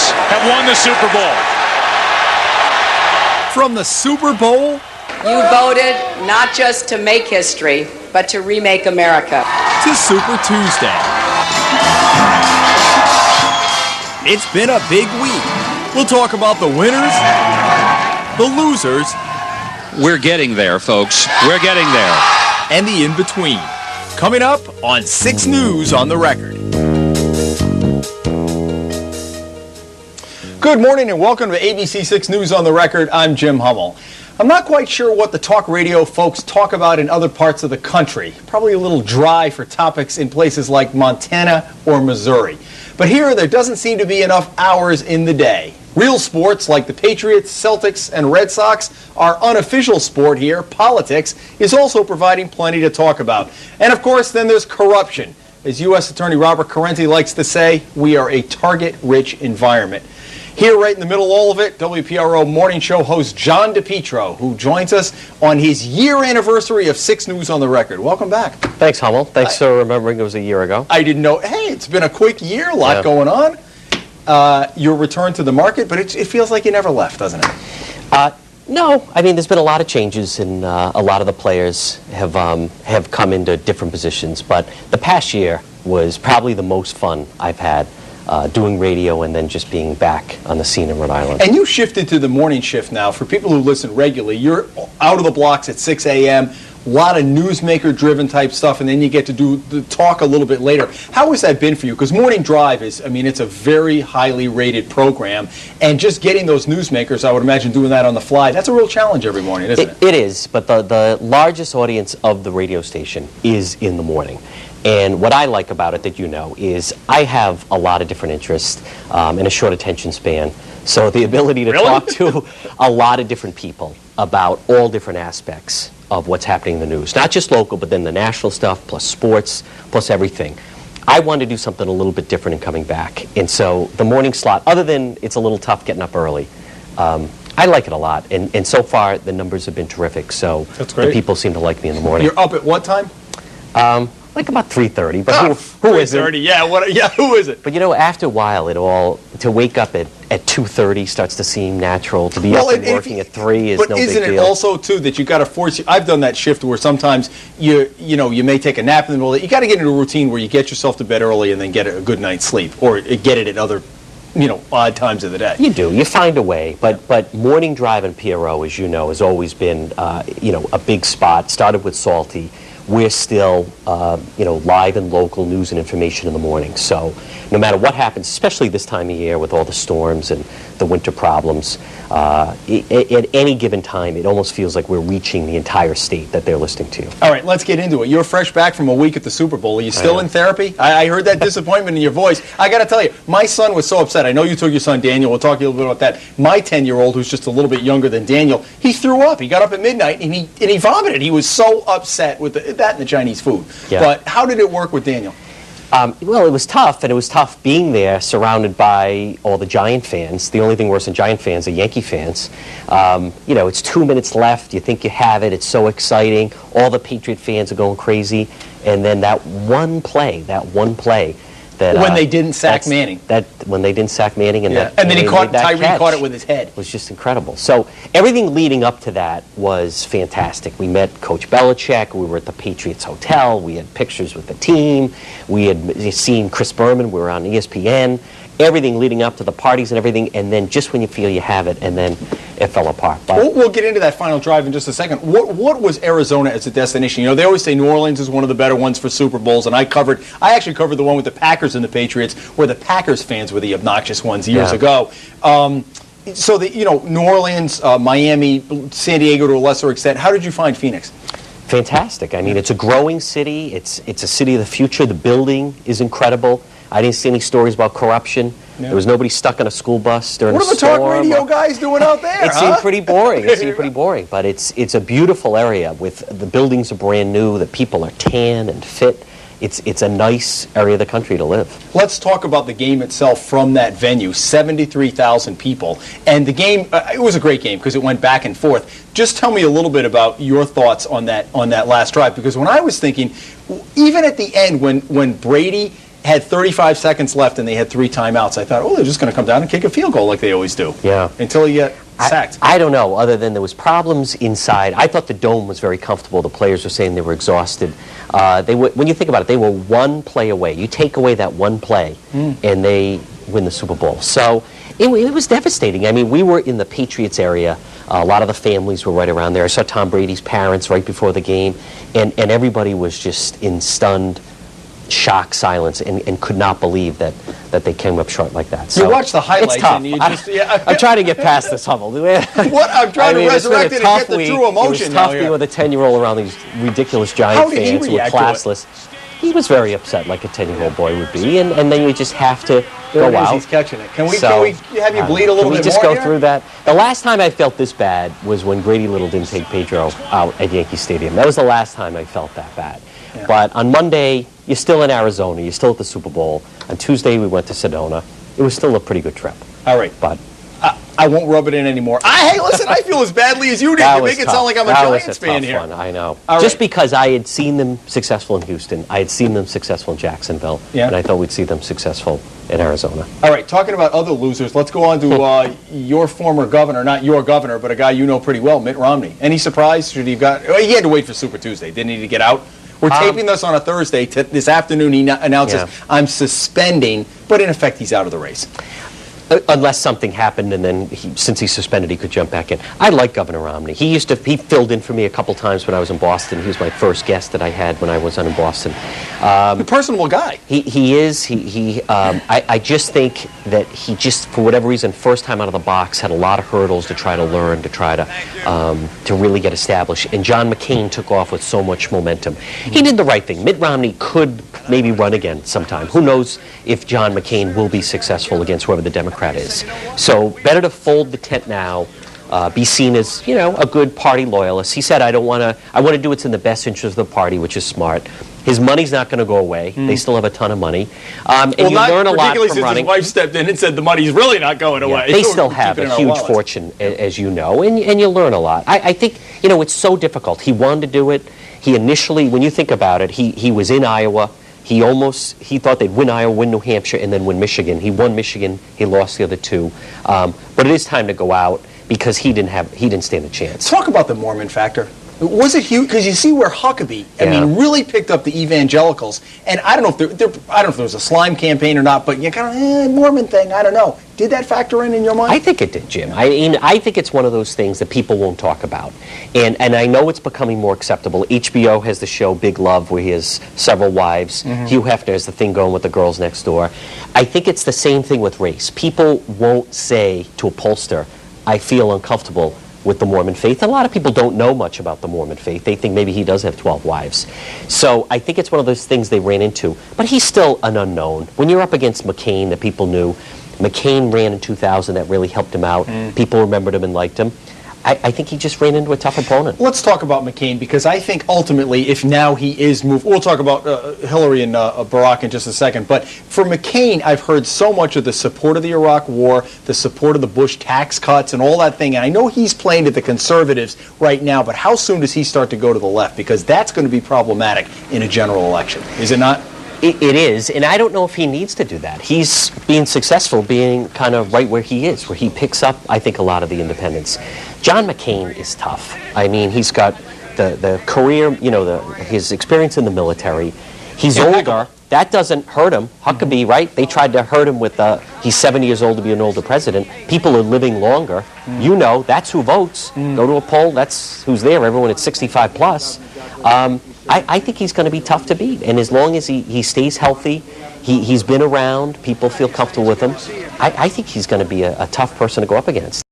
Patriots have won the Super Bowl. From the Super Bowl, you voted not just to make history, but to remake America. To Super Tuesday. It's been a big week. We'll talk about the winners, the losers. We're getting there, folks. We're getting there. And the in-between. Coming up on 6 News on the Record. Good morning and welcome to ABC 6 News on the Record. I'm Jim Hummel. I'm not quite sure what the talk radio folks talk about in other parts of the country. Probably a little dry for topics in places like Montana or Missouri. But here, there doesn't seem to be enough hours in the day. Real sports like the Patriots, Celtics, and Red Sox, our unofficial sport here, politics, is also providing plenty to talk about. And of course, then there's corruption. As U.S. Attorney Robert Correnti likes to say, we are a target-rich environment. Here, right in the middle of all of it, WPRO morning show host John DePetro, who joins us on his year anniversary of 6 News on the Record. Welcome back. Thanks, Hummel. Thanks for remembering it was a year ago. I didn't know. Hey, it's been a quick year, a lot going on. Your return to the market, but it feels like you never left, doesn't it? No. I mean, there's been a lot of changes, and a lot of the players have come into different positions. But the past year was probably the most fun I've had. Doing radio and then just being back on the scene in Rhode Island. And you shifted to the morning shift now. For people who listen regularly, you're out of the blocks at 6 a.m., a lot of newsmaker-driven type stuff, and then you get to do the talk a little bit later. How has that been for you? Because Morning Drive is, I mean, it's a very highly rated program, and just getting those newsmakers, I would imagine doing that on the fly, that's a real challenge every morning, isn't it? It is, but the largest audience of the radio station is in the morning. And what I like about it, that you know, is I have a lot of different interests and a short attention span. So the ability to talk to a lot of different people about all different aspects of what's happening in the news. Not just local, but then the national stuff, plus sports, plus everything. I wanted to do something a little bit different in coming back. And so the morning slot, other than it's a little tough getting up early, I like it a lot. And so far, the numbers have been terrific. So the people seem to like me in the morning. You're up at what time? Like about 3:30, but who is it? 3:30, yeah, who is it? But you know, after a while, to wake up at 2:30 starts to seem natural. To be up and working at 3 is no big deal. But isn't it also, too, that you got to force, I've done that shift where sometimes you may take a nap in the middle of it. You got to get into a routine where you get yourself to bed early and then get a good night's sleep, or get it at other, odd times of the day. You do. You find a way. But Morning Drive and PRO, as you know, has always been, a big spot. Started with Salty. We're still, live and local news and information in the morning. So no matter what happens, especially this time of year with all the storms and the winter problems, at any given time, it almost feels like we're reaching the entire state that they're listening to. All right, let's get into it. You're fresh back from a week at the Super Bowl. Are you still in therapy? I heard that disappointment in your voice. I got to tell you, my son was so upset. I know you took your son, Daniel. We'll talk to you a little bit about that. My 10-year-old, who's just a little bit younger than Daniel, he threw up. He got up at midnight, and he vomited. He was so upset with that and the Chinese food. Yeah. But how did it work with Daniel? Well, it was tough, and it was tough being there surrounded by all the Giant fans. The only thing worse than Giant fans are Yankee fans. It's 2 minutes left. You think you have it. It's so exciting. All the Patriot fans are going crazy. And then that one play, that when they didn't sack Manning. When they didn't sack Manning. And then Tyree caught it with his head. It was just incredible. So everything leading up to that was fantastic. We met Coach Belichick. We were at the Patriots Hotel. We had pictures with the team. We had seen Chris Berman. We were on ESPN. Everything leading up to the parties and everything, and then just when you feel you have it, and then it fell apart. But we'll get into that final drive in just a second. What was Arizona as a destination? They always say New Orleans is one of the better ones for Super Bowls, and I actually covered the one with the Packers and the Patriots, where the Packers fans were the obnoxious ones years ago. So New Orleans, Miami, San Diego to a lesser extent. How did you find Phoenix? Fantastic. I mean, it's a growing city. It's a city of the future. The building is incredible. I didn't see any stories about corruption. Yeah. There was nobody stuck on a school bus during a storm. What are the talk radio guys doing out there? It seemed pretty boring. But it's a beautiful area. With the buildings are brand new. The people are tan and fit. It's a nice area of the country to live. Let's talk about the game itself from that venue. 73,000 people, and the game. It was a great game because it went back and forth. Just tell me a little bit about your thoughts on that last drive, because when I was thinking, even at the end when Brady had 35 seconds left and they had 3 timeouts. I thought, oh, they're just going to come down and kick a field goal like they always do. Yeah. Until you get sacked. I don't know, other than there was problems inside. I thought the dome was very comfortable. The players were saying they were exhausted. When you think about it, they were 1 play away. You take away that 1 play, and they win the Super Bowl. So it was devastating. I mean, we were in the Patriots area. A lot of the families were right around there. I saw Tom Brady's parents right before the game, and everybody was just in stunned shock silence and could not believe that they came up short like that. So you watch the highlights it's tough. and you just... I'm trying to get past this, Hummel. What? I'm trying to resurrect it and get the true emotion now. It was tough being with a 10-year-old around these ridiculous Giant fans who were classless. He was very upset, like a 10-year-old boy would be, and then you just have to go out. He's catching it. Can we have you bleed a little bit more? Can we just go through that? The last time I felt this bad was when Grady Little didn't take Pedro out at Yankee Stadium. That was the last time I felt that bad. Yeah. But on Monday, you're still in Arizona. You're still at the Super Bowl. On Tuesday, we went to Sedona. It was still a pretty good trip. All right. But I won't rub it in anymore. Hey, listen, I feel as badly as you did. You make it sound like I'm a Giants fan here. One, I know. All just right. because I had seen them successful in Houston, I had seen them successful in Jacksonville, and I thought we'd see them successful in Arizona. All right, talking about other losers, let's go on to your former governor, not your governor, but a guy you know pretty well, Mitt Romney. Any surprise? He had to wait for Super Tuesday, didn't he, to get out? We're taping this on a Thursday. This afternoon, he announces, I'm suspending, but in effect, he's out of the race. Unless something happened, and then since he's suspended, he could jump back in. I like Governor Romney. He filled in for me a couple times when I was in Boston. He was my first guest that I had when I was in Boston. A personable guy. He is. I just think that he just, for whatever reason, first time out of the box, had a lot of hurdles to try to learn, to try to really get established. And John McCain took off with so much momentum. He did the right thing. Mitt Romney could maybe run again sometime. Who knows if John McCain will be successful against whoever the Democrat is. So better to fold the tent now, be seen as, a good party loyalist. He said, I want to do what's in the best interest of the party, which is smart. His money's not going to go away. They still have a ton of money. And you learn a lot from running. His wife stepped in and said the money's really not going away. They still have a huge fortune, as you know, and you learn a lot. I think, it's so difficult. He wanted to do it. He initially, when you think about it, he was in Iowa. He thought they'd win Iowa, win New Hampshire, and then win Michigan. He won Michigan. He lost the other 2. But it is time to go out because he didn't stand a chance. Talk about the Mormon factor. Was it huge? Because you see where Huckabee, really picked up the evangelicals. And I don't know if there was a slime campaign or not, but you kind of Mormon thing. I don't know. Did that factor in your mind? I think it did, Jim. I think it's one of those things that people won't talk about. And I know it's becoming more acceptable. HBO has the show Big Love, where he has several wives. Hugh Hefner has the thing going with the girls next door. I think it's the same thing with race. People won't say to a pollster, I feel uncomfortable with the Mormon faith. A lot of people don't know much about the Mormon faith. They think maybe he does have 12 wives. So I think it's one of those things they ran into. But he's still an unknown. When you're up against McCain that people knew, McCain ran in 2000, that really helped him out. People remembered him and liked him. I think he just ran into a tough opponent. Let's talk about McCain, because I think ultimately, if now he is moved, we'll talk about Hillary and Barack in just a second, but for McCain, I've heard so much of the support of the Iraq War, the support of the Bush tax cuts and all that thing, and I know he's playing to the conservatives right now, but how soon does he start to go to the left? Because that's going to be problematic in a general election, is it not? It is, and I don't know if he needs to do that. He's being successful being kind of right where he is, where he picks up, I think, a lot of the independents. John McCain is tough. I mean, he's got the career, his experience in the military. He's older. That doesn't hurt him. Huckabee, right? They tried to hurt him with, he's 70 years old to be an older president. People are living longer. That's who votes. Go to a poll, that's who's there. Everyone at 65 plus. I think he's going to be tough to beat. And as long as he stays healthy, he's been around, people feel comfortable with him, I think he's going to be a tough person to go up against.